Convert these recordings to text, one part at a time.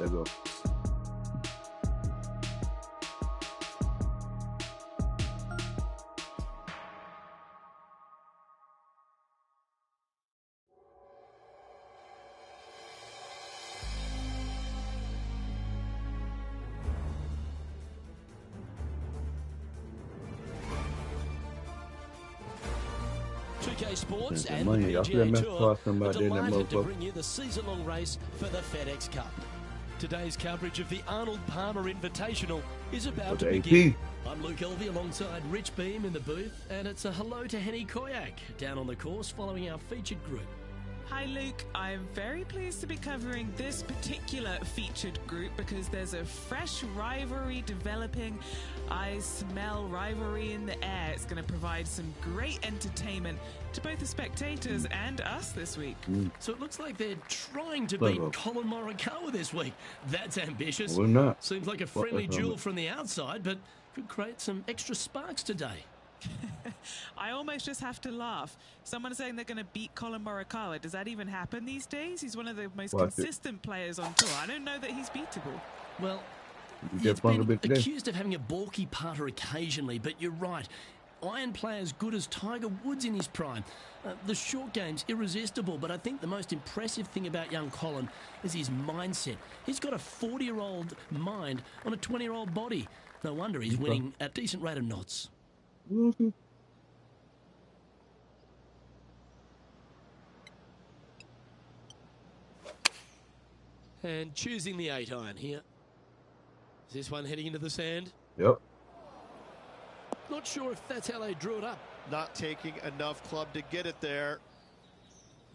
Let's go. Sports That's and money. the Y'all see that PGA mess Tour cost are somebody in that delighted to motherfucker. bring you the season-long race for the FedEx Cup. Today's coverage of the Arnold Palmer Invitational is about to begin. I'm Luke Elvey alongside Rich Beam in the booth, and it's a hello to Henny Koyak down on the course following our featured group. Hi Luke, I'm very pleased to be covering this particular featured group because there's a fresh rivalry developing. I smell rivalry in the air. It's going to provide some great entertainment to both the spectators and us this week. So it looks like they're trying to beat Colin Morikawa this week. That's ambitious. We're not. Seems like a friendly duel from the outside, but could create some extra sparks today. I almost just have to laugh. Someone saying they're going to beat Colin Morikawa. Does that even happen these days? He's one of the most consistent players on tour. I don't know that he's beatable. Well, he's been accused of having a balky putter occasionally, but you're right. Iron play as good as Tiger Woods in his prime. The short game's irresistible, but I think the most impressive thing about young Colin is his mindset. He's got a 40-year-old mind on a 20-year-old body. No wonder he's winning at a decent rate of knots. And choosing the 8-iron here. Is this one heading into the sand? Yep. Not sure if that's how they drew it up. Not taking enough club to get it there.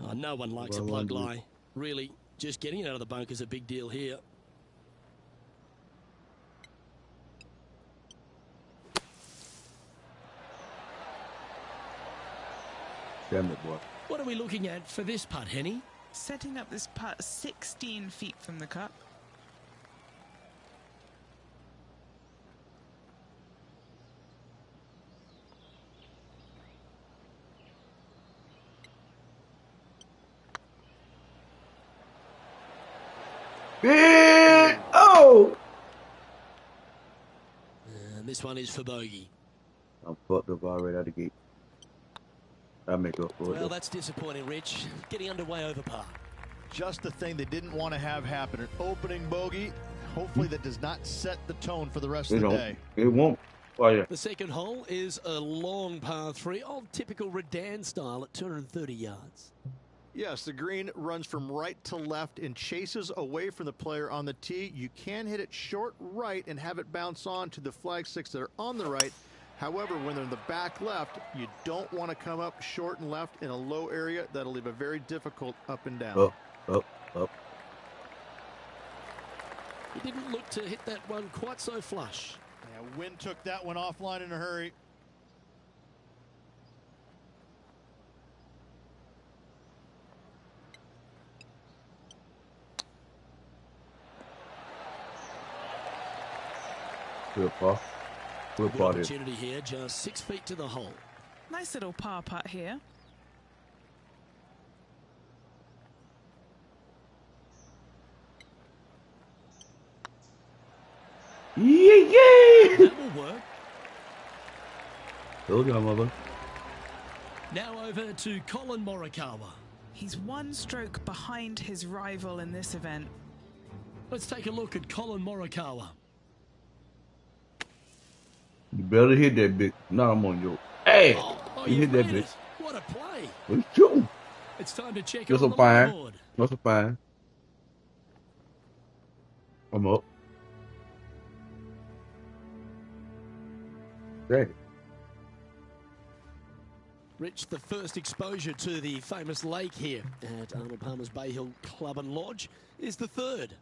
Oh, no one likes a plug lie. Really, just getting it out of the bunker is a big deal here. Damn it, boy. What are we looking at for this putt, Henny? Setting up this putt 16 feet from the cup. Oh! And this one is for bogey. I'm fucked up already out of the gate. I'll make up for it. Well, that's disappointing, Rich. Getting underway over par. Just the thing they didn't want to have happen. An opening bogey. Hopefully that does not set the tone for the rest of the day. It won't. Oh, yeah. The second hole is a long par 3, old typical Redan style at 230 yards. Yes, the green runs from right to left and chases away from the player on the tee. You can hit it short right and have it bounce on to the flag sticks that are on the right. However, when they're in the back left, you don't want to come up short and left in a low area. That'll leave a very difficult up and down. Up. He didn't look to hit that one quite so flush. Yeah, wind took that one offline in a hurry. Good par. Good opportunity here, just 6 feet to the hole. Nice little par putt here. Yeah. That will work. Told y'all, mother. Now over to Colin Morikawa. He's one stroke behind his rival in this event. Let's take a look at Colin Morikawa. You better hit that bitch. No, I'm on you. Hey! You hit that bitch. What a play. What you shooting? It's time to check That's on the fine. leaderboard. That's fine. I'm up. Ready. Rich, the first exposure to the famous lake here at Arnold Palmer's Bay Hill Club and Lodge is the third.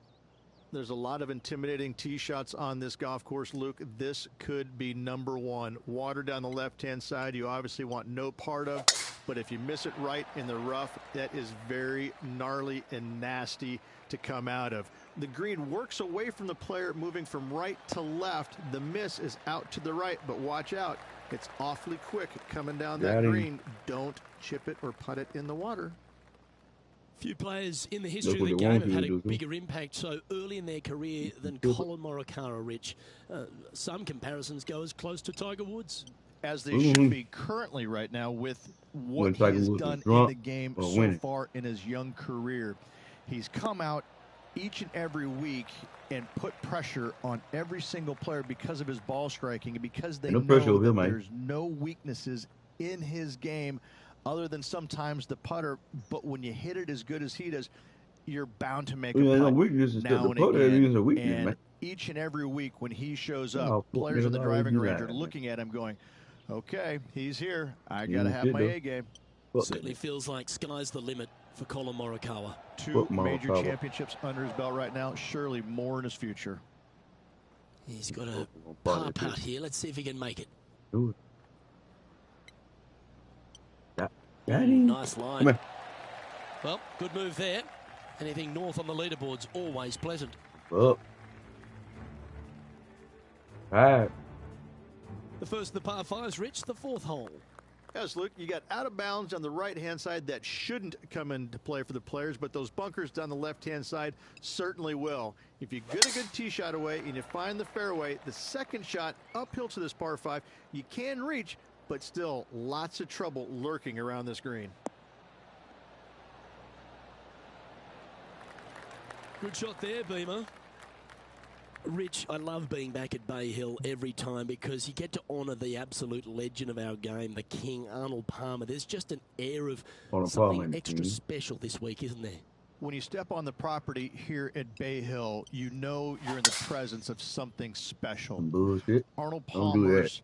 There's a lot of intimidating tee shots on this golf course, Luke. This could be number one. Water down the left-hand side, you obviously want no part of, but if you miss it right in the rough, that is very gnarly and nasty to come out of. The green works away from the player, moving from right to left. The miss is out to the right, but watch out. It's awfully quick coming down that green. Don't chip it or putt it in the water. Few players in the history of what the they game want have you had to a do, too. bigger impact so early in their career than Colin Morikawa, Rich. Some comparisons go as close to Tiger Woods. As they should be currently right now with what he Tiger has Woods done was in the game or so winning. far in his young career. He's come out each and every week and put pressure on every single player because of his ball striking and because they No pressure know over that him, man. there's no weaknesses in his game other than sometimes the putter. But when you hit it as good as he does, you're bound to make a Yeah, no putt weakness is that now the and putter again. is a weakness, And man. each and every week when he shows Oh, up, fuck, players on the man, driving you range are lying, man. looking at him going, okay, he's here. I You got to ain't have shit, my though. A game. Fuck Certainly that, feels like sky's the limit for Colin Morikawa. Two Fuck major Morikawa. championships under his belt right now. Surely more in his future. He's got a Fuck, par that putt shit. here. Let's see if he can make it. Do it. Got Ooh, him. nice Come line. here. Well, good move there. Anything north on the leaderboard's always pleasant. Up. All right. The first of the par fives, Rich, the fourth hole. Yes, Luke, you got out of bounds on the right-hand side that shouldn't come into play for the players, but those bunkers down the left-hand side certainly will. If you get a good tee shot away and you find the fairway, the second shot uphill to this par 5, you can reach, but still lots of trouble lurking around this green. Good shot there, Beamer. Rich, I love being back at Bay Hill every time because you get to honour the absolute legend of our game, the king, Arnold Palmer. There's just an air of something extra special this week, isn't there? When you step on the property here at Bay Hill, you know you're in the presence of something special. Some bullshit. Arnold Don't do Palmer's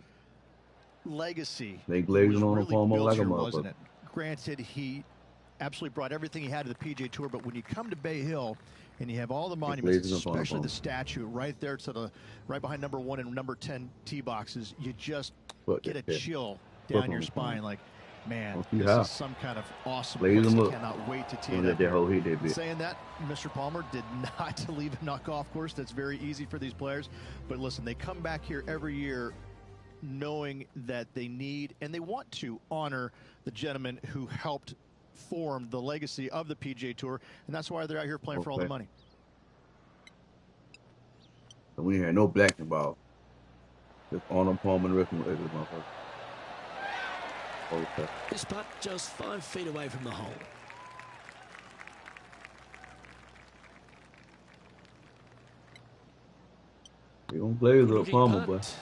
that. legacy They was glazing on really Palmer built like a here, motherfucker. wasn't it? Granted, he absolutely brought everything he had to the PGA Tour, but when you come to Bay Hill and you have all the monuments, especially the statue right there to the right behind number 1 and number 10 tee boxes, you just get a chill down your spine. Like, man, this is some kind of awesome place. I cannot wait to tee it up here. Saying that, Mr. Palmer did not leave a knockoff course. That's very easy for these players. But listen, they come back here every year knowing that they need and they want to honor the gentleman who helped form the legacy of the PGA Tour, and that's why they're out here playing for all the money. So we ain't had no black involved. Just Arnold Palmer and the rest of the motherfucker. Okay. This putt just 5 feet away from the hole. We gonna play with the Palmer, but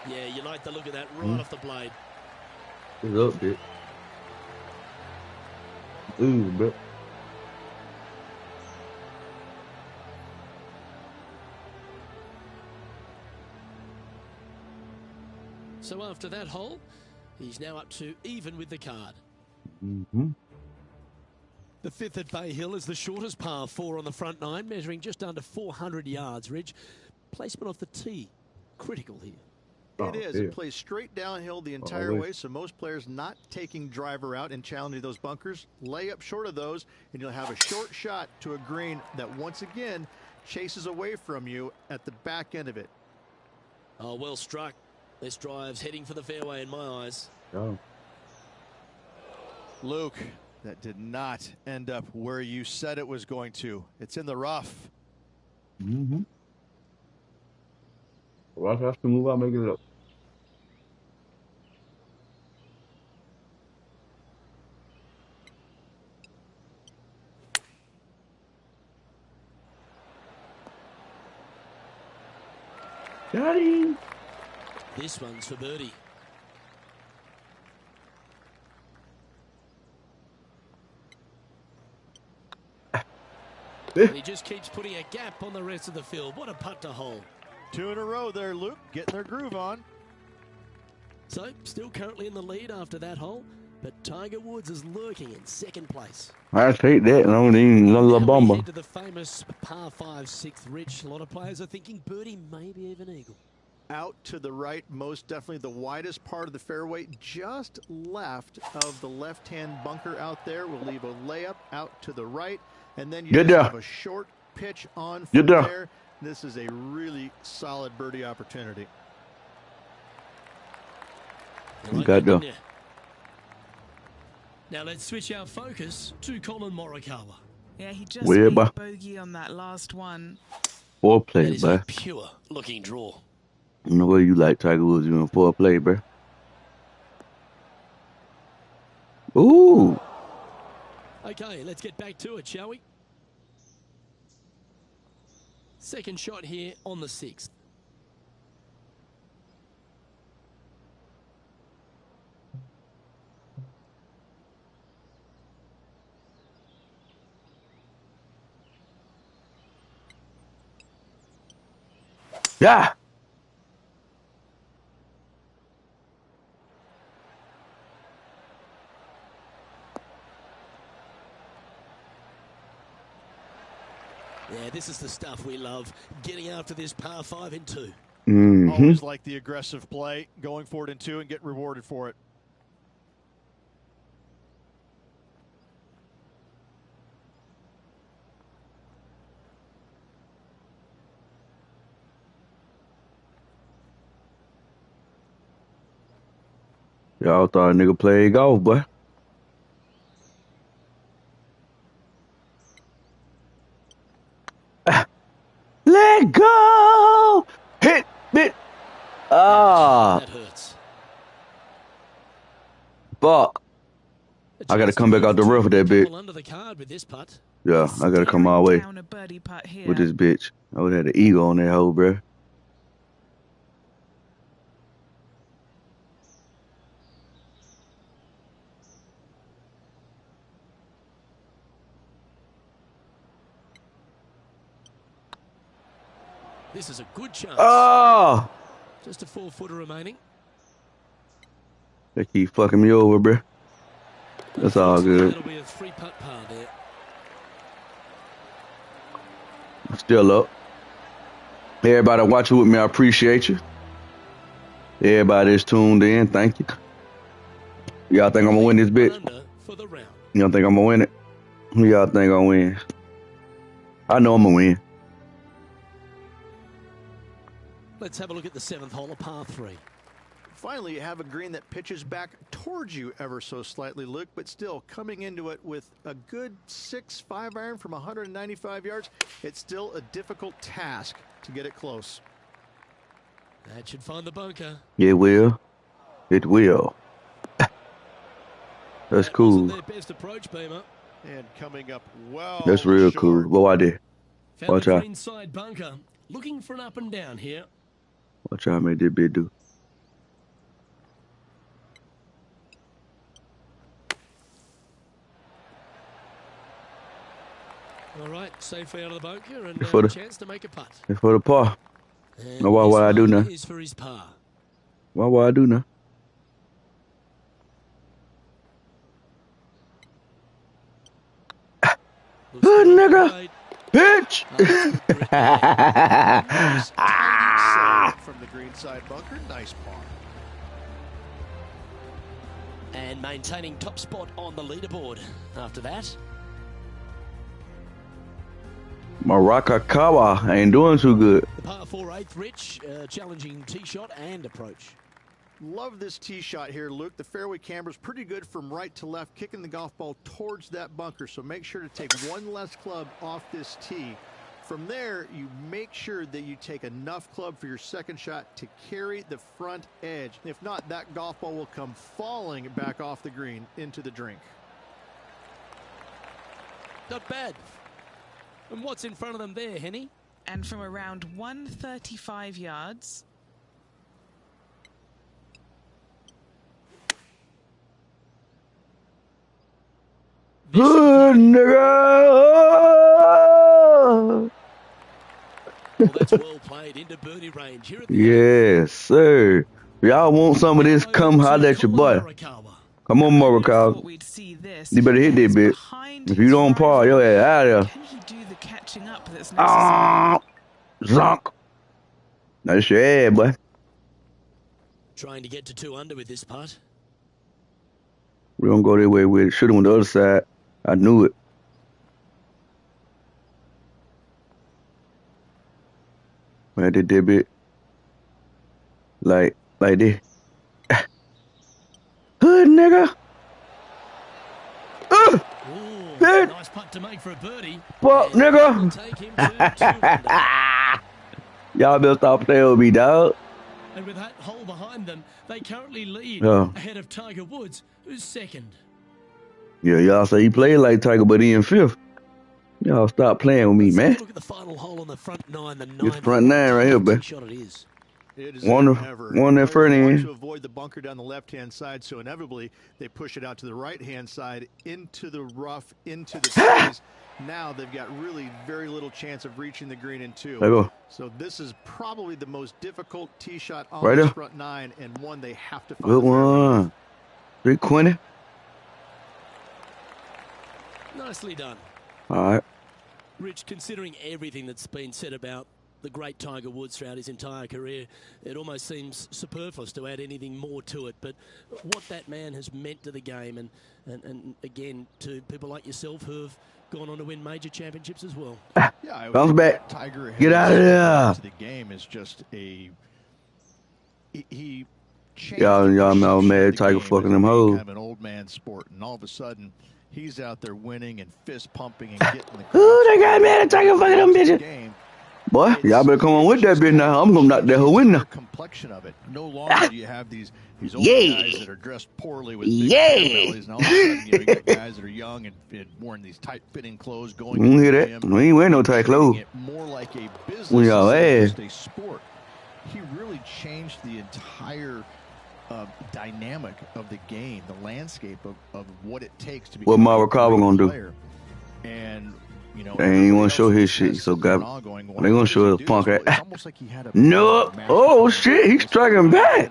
yeah, you like the look of that right off the blade. it's up, bitch. Ooh, bro. So after that hole, he's now up to even with the card. The fifth at Bay Hill is the shortest par 4 on the front 9, measuring just under 400 yards, Ridge. Placement off the tee, critical here. It is. It plays straight downhill the entire way, so most players not taking driver out and challenging those bunkers. Lay up short of those, and you'll have a short shot to a green that once again chases away from you at the back end of it. Oh, well struck. This drive's heading for the fairway in my eyes. Oh. Luke, that did not end up where you said it was going to. It's in the rough. Well, I have to move out, make it up. Got him. This one's for birdie. And he just keeps putting a gap on the rest of the field. What a putt to hole. 2 in a row there, Luke, getting their groove on. So, still currently in the lead after that hole, but Tiger Woods is lurking in second place. I take that, and I'm going to another bomber. Head to the famous par 5 6th, Rich. A lot of players are thinking birdie, maybe even eagle. Out to the right, most definitely the widest part of the fairway, just left of the left-hand bunker out there. We'll leave a layup out to the right, and then you have a short pitch on from there. This is a really solid birdie opportunity. You got Now let's switch our focus to Colin Morikawa. Yeah, he just Weird, made boy. bogey on that last one. Foreplay, That is boy. a pure looking draw. You know what you like, Tiger Woods? You in foreplay, bro. Ooh. Okay, let's get back to it, shall we? Second shot here on the 6th. Yeah. Yeah, this is the stuff we love. Getting after this par 5 in 2. Always like the aggressive play, going for it in 2 and get rewarded for it. Y'all thought a nigga played golf, boy. Let go. Hit it. Ah. That hurts. Fuck. I gotta come back out the rough with that bitch. Under the card with this putt. Yeah, I gotta come all the way Down a birdie putt here. with this bitch. I would have the ego on that hoe, bro. This is a good chance. Oh. Just a 4-footer remaining. They keep fucking me over, bro. That's all good. That'll be a 3-putt par there. I'm still up. Everybody watching with me, I appreciate you. Everybody that's tuned in, thank you. Y'all think I'm gonna win this bitch? For the round. Y'all think I'm gonna win it? Who y'all think I'm gonna win? I know I'm gonna win. Let's have a look at the 7th hole of par 3. Finally, you have a green that pitches back towards you ever so slightly, Luke, but still coming into it with a good 6-5 iron from 195 yards. It's still a difficult task to get it close. That should find the bunker. It will. It will. That's cool. Wasn't their best approach, Beamer. And coming up well. That's real short. cool. What I did? Found Watch the out. green side bunker. Looking for an up and down here. Watch out, make that bitch do. All right, safely out of the bunker and For a the- chance to make a putt. It's for the par. And Now, what I do now? is for his par. What I do now? Good nigga. Bitch. From the green side bunker, nice par. And maintaining top spot on the leaderboard after that. Morikawa ain't doing too good. The par 4 8th, Rich, challenging tee shot and approach. Love this tee shot here, Luke. The fairway camber's pretty good from right to left, kicking the golf ball towards that bunker. So make sure to take one less club off this tee. From there, you make sure that you take enough club for your second shot to carry the front edge. If not, that golf ball will come falling back off the green into the drink. Not bad. And what's in front of them there, Henny? And from around 135 yards. Good nigga. Well, that's well played into birdie range here at the Yes, sir. Y'all want some of this? Come holler at your boy. Come on, Morikawa. You better hit that bitch. If you don't par, your ass out of Can he do the catching up that's there. necessary? Ah, zonk. That's your ass, boy. Trying to get to 2 under with this putt. We don't go that way with it. Should have went the other side. I knew it. I did that bit. Like this. Hood nigga. to make for a birdie. Fuck, And that will nigga. take him to 2 under. Y'all better stop playing with me, dog. And with that hole behind them, they currently lead ahead of Tiger Woods, who's second. Yeah, y'all say he played like Tiger, but he in fifth. Y'all stop playing with me, Let's man. have a look at the final hole on the front nine, the This 9th. front nine right here, baby. Shot it is. It is One that first want in. to avoid the bunker down the left-hand side, so inevitably they push it out to the right-hand side, into the rough, into the trees. Now they've got really very little chance of reaching the green in 2. There you go. So this is probably the most difficult tee shot on Right this there. front nine, and one they have to find. Good one. 320. Nicely done. All right. Rich, considering everything that's been said about the great Tiger Woods throughout his entire career, it almost seems superfluous to add anything more to it. But what that man has meant to the game and again, to people like yourself who have gone on to win major championships as well. Yeah, Bounce back. Tiger Get out of there. The game is just a he Y'all know mad Tiger fucking them hoes. Kind of an old man sport, and all of a sudden he's out there winning and fist pumping and getting the. Ooh, they got mad at Tiger fucking them bitches. Boy, y'all better come on with that bitch now. I'm gonna knock that hoe in now. Complexion of it. No longer do you have these old guys that are dressed poorly with big bellies, and all of a sudden you got guys that are young and wearing these tight-fitting clothes going. We don't hear that. We ain't wearing no tight clothes. More like a business We all just a sport. He really changed the entire dynamic of the game, the landscape of what it takes to be. What Mauro Carver gonna do? And you know, they ain't want to show his shit, so they gonna show his punk ass. No, oh shit, he's striking back.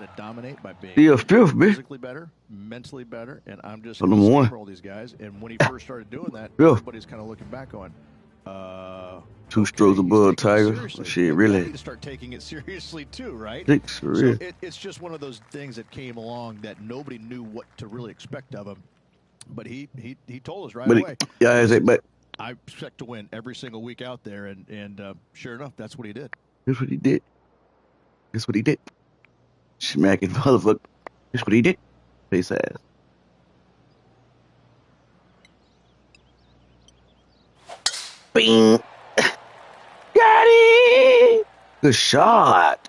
He a fifth, bitch. Physically better, mentally better, and I'm just number one for all these guys. And when he first started doing that, everybody's kind of looking back going, 2 strokes above Tiger. Shit, really. Need to start taking it seriously too, right? 6 for real. So it's just one of those things that came along that nobody knew what to really expect of him, but he told us right away. But I expect to win every single week out there, and sure enough, that's what he did. That's what he did. That's what he did. Smacking motherfucker. That's what he did. Face ass. Bing. Got it. Good shot.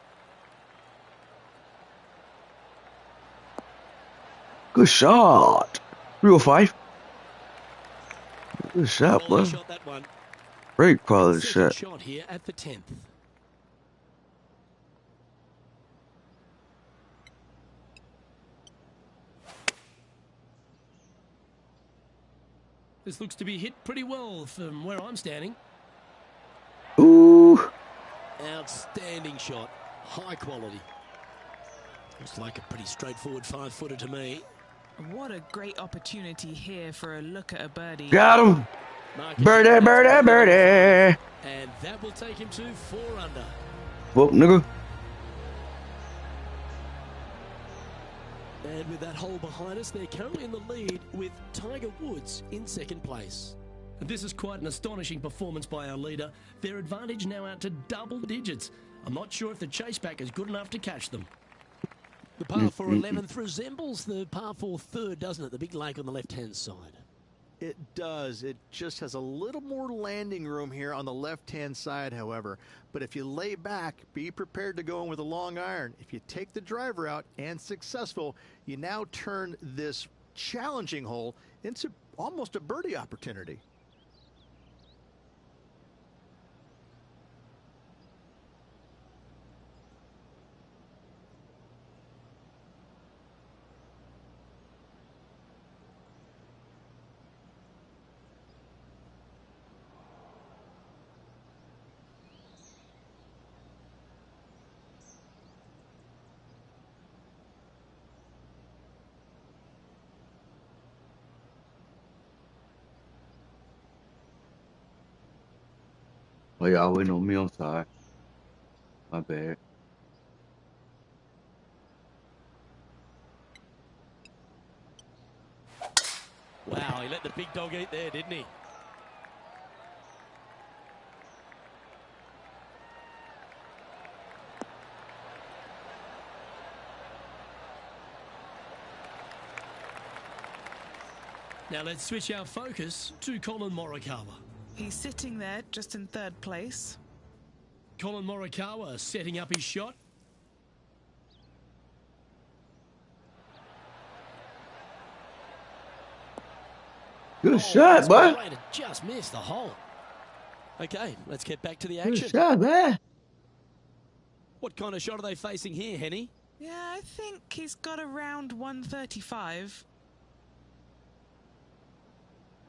Good shot. 305. Good shot, bro. Great quality shot. Shot here at the 10th. This looks to be hit pretty well from where I'm standing. Ooh. Outstanding shot. High quality. Looks like a pretty straightforward 5-footer to me. What a great opportunity here for a look at a birdie. Got him. Birdie, birdie, birdie. And that will take him to 4 under. Whoop, nigga. And with that hole behind us, they're currently in the lead with Tiger Woods in 2nd place. And this is quite an astonishing performance by our leader. Their advantage now out to double digits. I'm not sure if the chase back is good enough to catch them. The par 4 11th resembles the par 4 3rd, doesn't it? The big lake on the left-hand side. It does. It just has a little more landing room here on the left-hand side, however. But if you lay back, be prepared to go in with a long iron. If you take the driver out and successful, you now turn this challenging hole into almost a birdie opportunity. Oh, y'all waiting on me. I'm sorry. My bad. Wow, he let the big dog eat there, didn't he? Now let's switch our focus to Colin Morikawa. He's sitting there just in third place. Colin Morikawa setting up his shot. Good shot, boy. Just missed the hole. Okay, let's get back to the action. Good shot, man. What kind of shot are they facing here, Henny? Yeah, I think he's got around 135.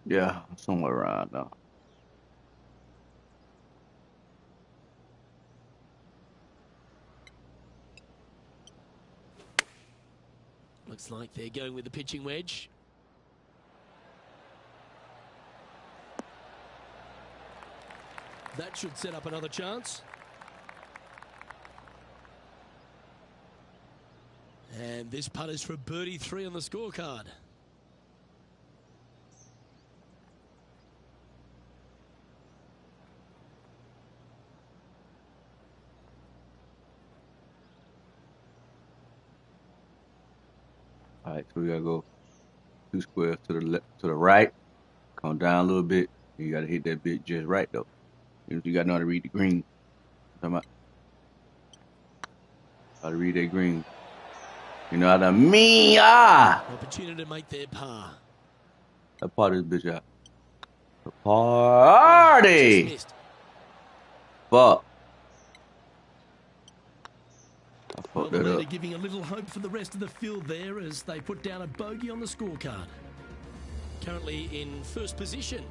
Yeah, somewhere around now. Looks like they're going with the pitching wedge. That should set up another chance. And this putt is for birdie 3 on the scorecard. All right, so we gotta go 2 squares to the left, to the right. Come down a little bit. You gotta hit that bit just right though. You gotta know how to read the green. I'm talking about how to read that green. You know what I mean? Opportunity to make their par. That part of this bitch out. The party. Fuck. Well, the leader giving a little hope for the rest of the field there as they put down a bogey on the scorecard. Currently in first position.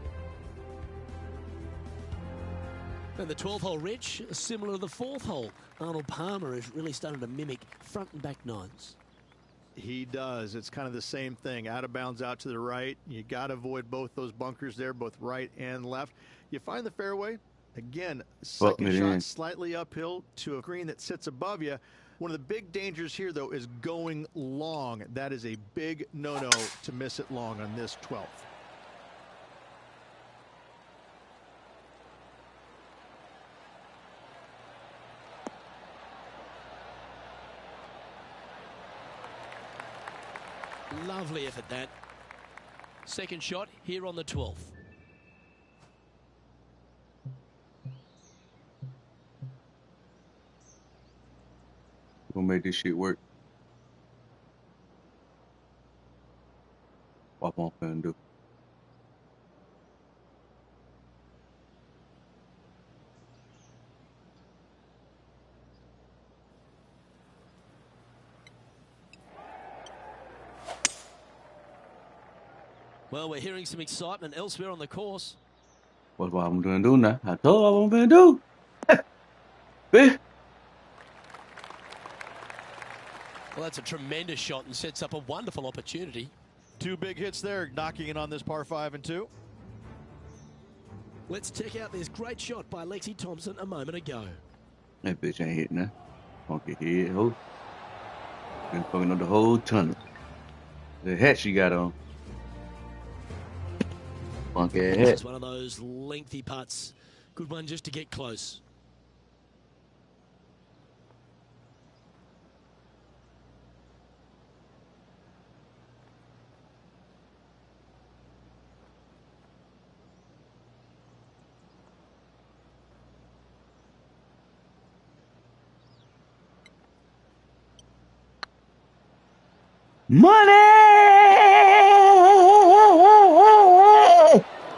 And the 12th hole, Rich, similar to the 4th hole. Arnold Palmer has really started to mimic front and back nines. He does. It's kind of the same thing. Out of bounds, out to the right. You got to avoid both those bunkers there, both right and left. You find the fairway. Again, second shot slightly uphill to a green that sits above you. One of the big dangers here, though, is going long. That is a big no-no to miss it long on this 12th. Lovely effort that. Second shot here on the 12th. We'll make this shit work. What I'm finna do. Well, we're hearing some excitement elsewhere on the course. What's what I'm gonna do now? I told you what I'm gonna do. Bitch. Well, that's a tremendous shot and sets up a wonderful opportunity. 2 big hits there, knocking it on this par 5 and 2. Let's check out this great shot by Lexi Thompson a moment ago. That bitch ain't hitting that. Funky head, ho. Been fucking up the whole tunnel. The hat she got on. Funky This hat. is one of those lengthy putts. Good one just to get close. Money!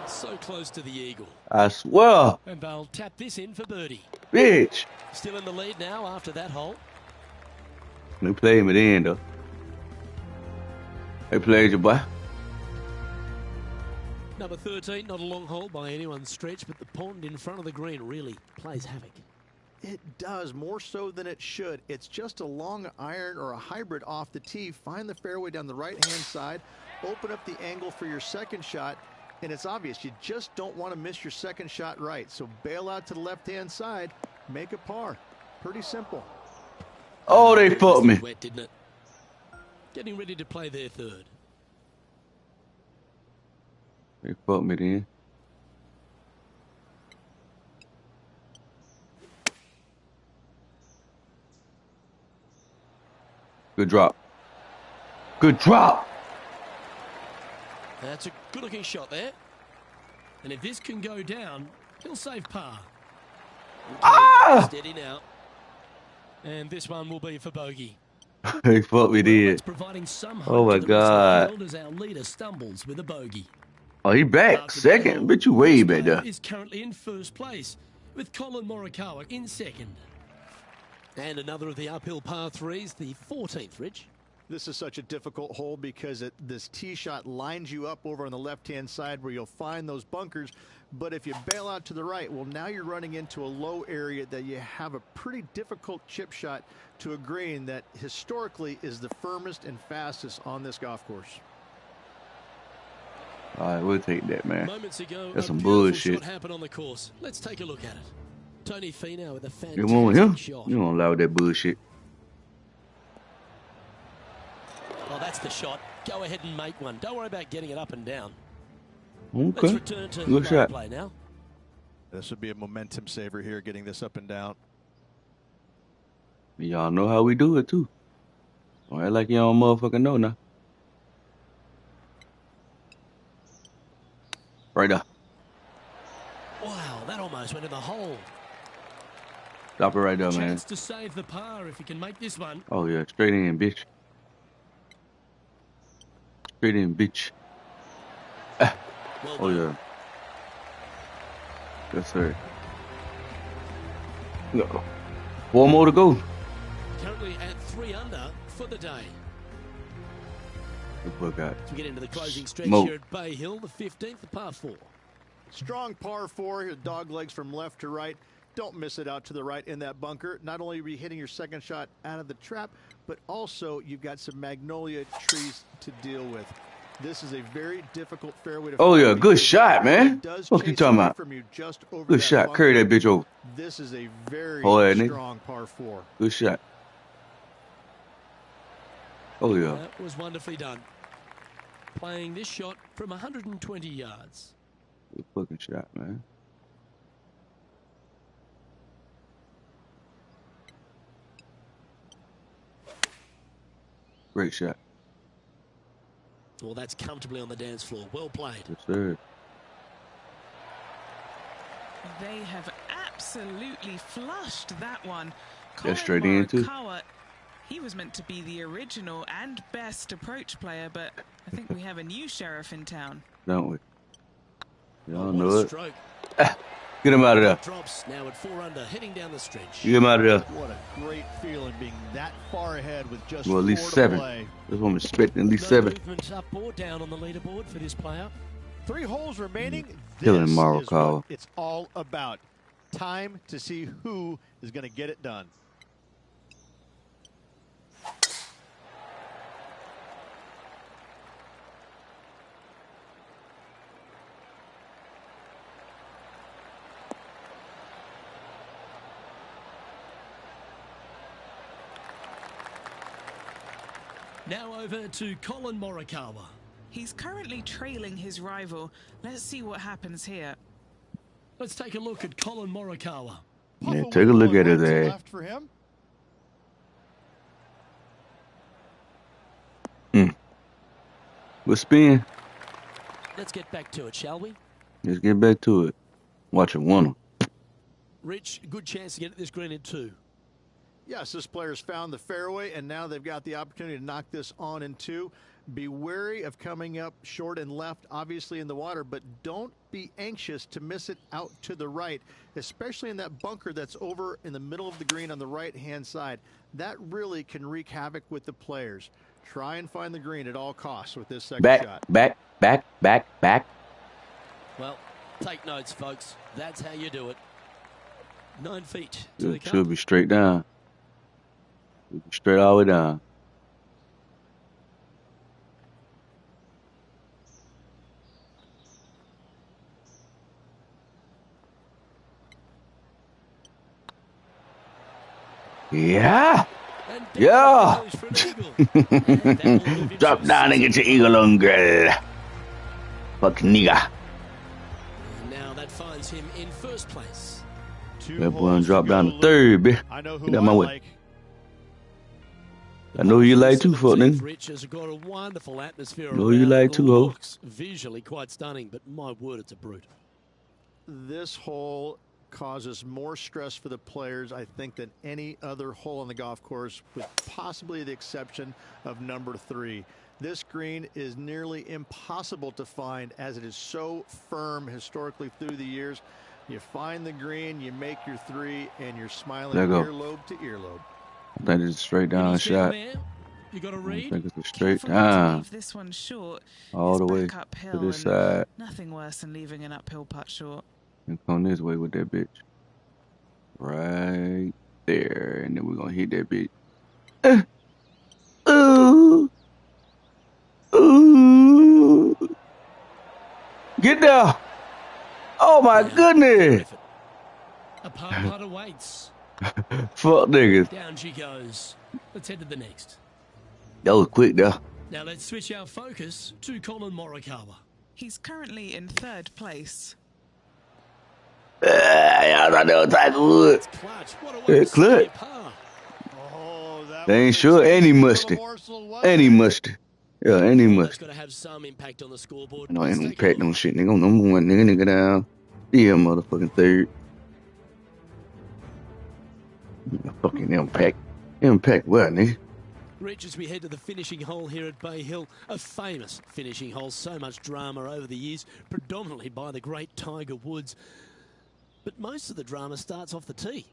So close to the eagle. I swear. And they'll tap this in for birdie. Bitch. Still in the lead now after that hole. They played him at the end, though. They played you, boy. Number 13, not a long hole by anyone's stretch, but the pond in front of the green really plays havoc. It does, more so than it should. It's just a long iron or a hybrid off the tee. Find the fairway down the right-hand side. Open up the angle for your second shot. And it's obvious, you just don't want to miss your second shot right. So bail out to the left-hand side. Make a par. Pretty simple. Oh, they fucked me. Wet, didn't it? Getting ready to play their third. They fucked me then. Good drop. Good drop. That's a Good-looking shot there. And if this can go down, he'll save par. Ah! Steady now. And this one will be for bogey. He thought we did. Providing some hope Oh my to the rest of the God. field as our leader stumbles with a bogey. Oh, he back. After Second. Bet you way back there. Is currently in first place with Colin Morikawa in second. And another of the uphill par threes, the 14th, Rich. This is such a difficult hole because this tee shot lines you up over on the left-hand side where you'll find those bunkers. But if you bail out to the right, well, now you're running into a low area that you have a pretty difficult chip shot to a green that historically is the firmest and fastest on this golf course. All right, we'll take that, man. Moments ago, that's some beautiful bullshit. Shot happened on the course. Let's take a look at it. Tony Finau with a fantastic You want him? shot. You don't allow that bullshit. Oh, that's the shot. Go ahead and make one. Don't worry about getting it up and down. Okay. Let's return to good shot. Play now. This would be a momentum saver here, getting this up and down. Y'all know how we do it, too. All right, like y'all motherfucking know now. Right there. Wow, that almost went in the hole. Stop it right there, man. Chance to save the par if he can make this one. Oh, yeah. Straight in, bitch. Straight in, bitch. Well Oh, done. yeah. Yes, sir. No. 4 more to go. Currently at 3 under for the day. Good book out. As we get into the closing stretch Smoke. here at Bay Hill, the 15th, the par 4. Strong par 4 here, dog legs from left to right. Don't miss it out to the right in that bunker. Not only are you hitting your second shot out of the trap, but also you've got some magnolia trees to deal with. This is a very difficult fairway to Oh, find yeah. Good shot, man. does What you chase talking away about? from you just over Good that shot. bunker. Carry that bitch over. This is a very Boy, nigga. strong par 4. Good shot. Oh, yeah. That was wonderfully done. Playing this shot from 120 yards. Good fucking shot, man. Great shot. Well, that's comfortably on the dance floor. Well played. Yes, sir. They have absolutely flushed that one. That's straight in, too. Morikawa, he was meant to be the original and best approach player, but I think we have a new sheriff in town. Don't we? Y'all What know a it. stroke. Get him out of there. Drops now at 4 under, heading down the stretch. Get him out of there. What a great feeling being that far ahead with just Well, at 4 least to 7. play. This one expecting at least No 7. movement up or down on the leaderboard for this player. 3 holes remaining. Killing This is Morikawa. what it's all about. Time to see who is going to get it done. Now over to Colin Morikawa. He's currently trailing his rival. Let's see what happens here. Let's take a look at Colin Morikawa. Yeah, take a look at his ass. Left for him. We'll spin. Let's get back to it, shall we? Let's get back to it. Watch it one. Rich, good chance to get at this green in 2. Yes, this player's found the fairway, and now they've got the opportunity to knock this on in 2. Be wary of coming up short and left, obviously in the water, but don't be anxious to miss it out to the right, especially in that bunker that's over in the middle of the green on the right-hand side. That really can wreak havoc with the players. Try and find the green at all costs with this second shot. Back. Well, take notes, folks. That's how you do it. 9 feet to the It cup. should be straight down. Should be straight all the way down. Yeah. And Yeah. goes for an eagle. And that will move him Drop to down and get your eagle on, girl. Fuck nigga. And now that finds him in first place. 2 That boy holes drop to down go, to Luke. third, bitch. I know who Get out my I way. like. I know you like too, fuck nigga. Rich has got a wonderful atmosphere Know you around like it. too, ho. Looks visually quite stunning, but my word, it's a brute. This hole causes more stress for the players, I think, than any other hole on the golf course, with possibly the exception of number 3. This green is nearly impossible to find as it is so firm historically through the years. You find the green, you make your 3, and you're smiling earlobe to earlobe. I think it's a straight down shot. You got to I read. think it's a straight Careful not to down leave this one short. all It's the way back uphill to this and side nothing worse than leaving an uphill putt short. and come this way with that bitch. Right there. And then we're going to hit that bitch. Ooh. Ooh. Get there. Oh, my goodness. A putt awaits. Fuck niggas. Down she goes. Let's head to the next. That was quick, though. Now let's switch our focus to Colin Morikawa. He's currently in 3rd place. I don't know Tiger Woods. Clutch. What a way to Clutch. par. They ain't sure any musty. Any musty. Yeah, any That's musty. got to have some impact on the scoreboard. No, I Let's ain't take a impact look. on shit, nigga. Number 1, nigga down. Yeah, motherfucking 3rd. Fucking impact. Impact what, nigga? Rich, as we head to the finishing hole here at Bay Hill, a famous finishing hole, so much drama over the years, predominantly by the great Tiger Woods. But most of the drama starts off the tee.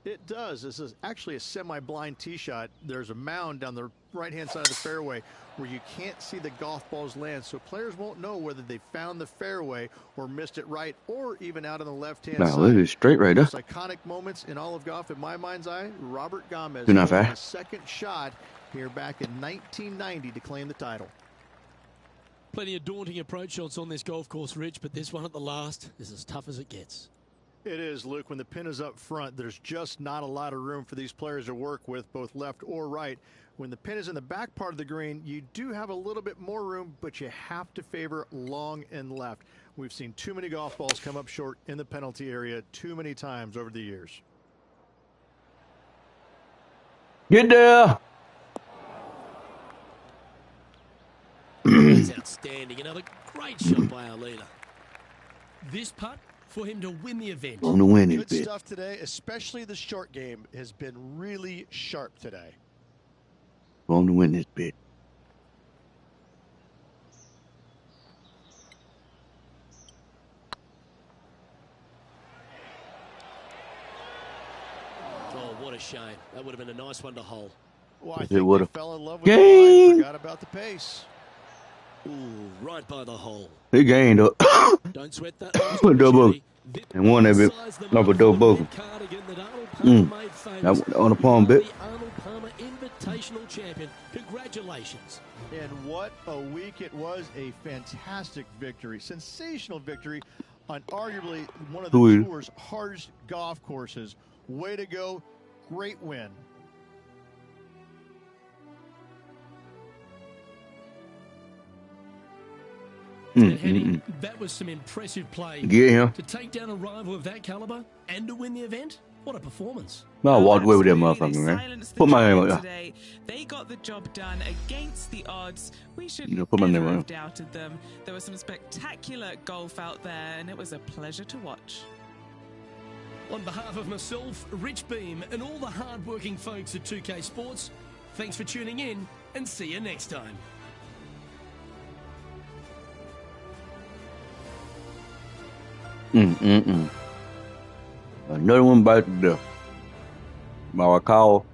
It does. This is actually a semi-blind tee shot. There's a mound down the right-hand side of the fairway where you can't see the golf balls land, so players won't know whether they found the fairway or missed it right or even out on the left-hand side. Nah, it's straight right there. Most iconic moments in all of golf, in my mind's eye, Robert Gomez Do not hitting fair. his second shot here back in 1990 to claim the title. Plenty of daunting approach shots on this golf course, Rich, but this one at the last is as tough as it gets. It is, Luke. When the pin is up front, there's just not a lot of room for these players to work with, both left or right. When the pin is in the back part of the green, you do have a little bit more room, but you have to favor long and left. We've seen too many golf balls come up short in the penalty area too many times over the years. Get there. That's outstanding. Another great shot by our leader. This putt for him to win the event. On the winning Good bit. stuff today, especially the short game has been really sharp today. On the win this bit. Oh, what a shame. That would have been a nice one to hole. Well, I It think would've- they fell in love with the Game. line, forgot about the pace. Ooh, right by the hole. He gained up. Don't sweat that last Double. opportunity. And one that bit. Size them No, up but for the double. red cardigan that Arnold Palmer made famous. That on the palm bit. The Arnold Palmer Invitational Champion. Congratulations. And what a week it was. A fantastic victory. Sensational victory on arguably one of the Who is- tour's hardest golf courses. Way to go. Great win. And Henny, that was some impressive play. Get him. To take down a rival of that caliber and to win the event, what a performance. No, I walked away with that Absolutely, motherfucker, they man. silenced the Put my name giant on there. today. They got the job done against the odds. We should You know, put my never name on have it. doubted them. There was some spectacular golf out there, and it was a pleasure to watch. On behalf of myself, Rich Beam, and all the hard-working folks at 2K Sports, thanks for tuning in, and see you next time. Another one bites the dust. My call.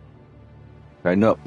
Tighten up.